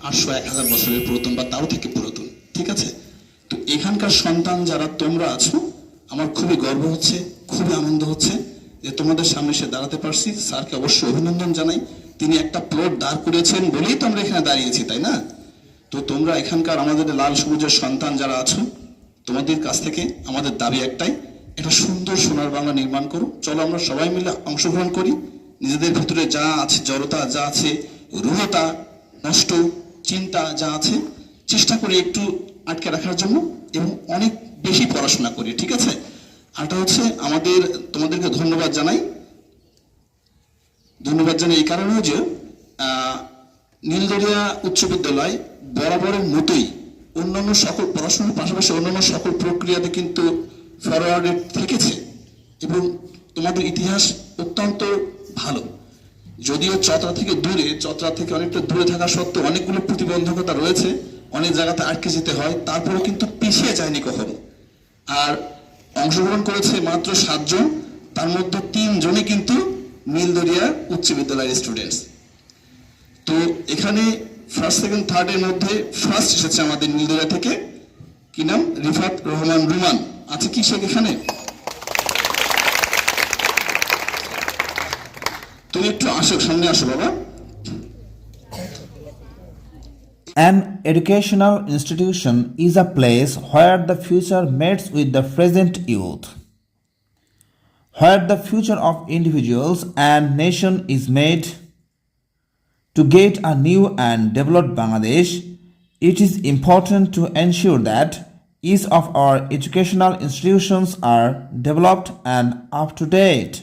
800-1000 বছরের পুরাতন বা তাও থেকে পুরাতন, ঠিক আছে? তো এখানকার সন্তান যারা তোমরা আছো, আমার খুবই গর্ব হচ্ছে, খুবই আনন্দ হচ্ছে যে তোমাদের সামনে এসে দাঁড়াতে পারছি। স্যারকে অবশ্যই অভিনন্দন জানাই, তিনি একটা প্লট দাঁড় করিয়েছেন বলেই তো আমরা এখানে দাঁড়িয়েছি, তাই না? তো তোমরা এখানকার আমাদের লাল সবুজের সন্তান যারা আছো, তোমাদের কাছ থেকে আমাদের দাবি একটাই, একটা সুন্দর সোনার বাংলা নির্মাণ করো। চলো আমরা সবাই মিলে অংশগ্রহণ করি, নিজেদের ভিতরে যা আছে জড়তা, যা আছে রূঢ়তা, নষ্ট চিন্তা যা আছে চেষ্টা করি একটু আটকে রাখার জন্য, এবং অনেক বেশি পড়াশোনা করি, ঠিক আছে? আরটা হচ্ছে তোমাদেরকে ধন্যবাদ জানাই এই কারণে যে নীলদরিয়া উচ্চ বিদ্যালয় বরাবরের মতোই অন্যান্য সকল পড়াশোনার পাশাপাশি অন্যান্য সকল প্রক্রিয়াতে কিন্তু ফরওয়ার্ডে থেকেছে, এবং তোমাদের ইতিহাস অত্যন্ত ভালো। যদিও চতরা থেকে অনেকটা দূরে থাকা সত্ত্বেও অনেকগুলো প্রতিবন্ধকতা রয়েছে, অনেক জায়গাতে আটকে যেতে হয়, তারপরেও কিন্তু পিছিয়ে যায়নি কখনো। আর অংশগ্রহণ করেছে মাত্র 7 জন, তার মধ্যে 3 জনই কিন্তু নীলদরিয়া উচ্চ বিদ্যালয়ের স্টুডেন্টস। তো এখানে ফার্স্ট সেকেন্ড থার্ড এর মধ্যে ফার্স্ট এসেছে আমাদের নীলদরিয়া থেকে, কি নাম, রিফাত রহমান রুমান। আছে কি সে এখানে? তুমি একটু আসো, সামনে আসো বাবা। An educational institution is a place where the future meets with the present youth, where the future of individuals and nation is made. To get a new and developed Bangladesh, it is important to ensure that each of our educational institutions are developed and up to date.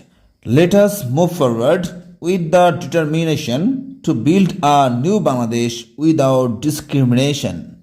Let us move forward with the determination to build a new Bangladesh without discrimination.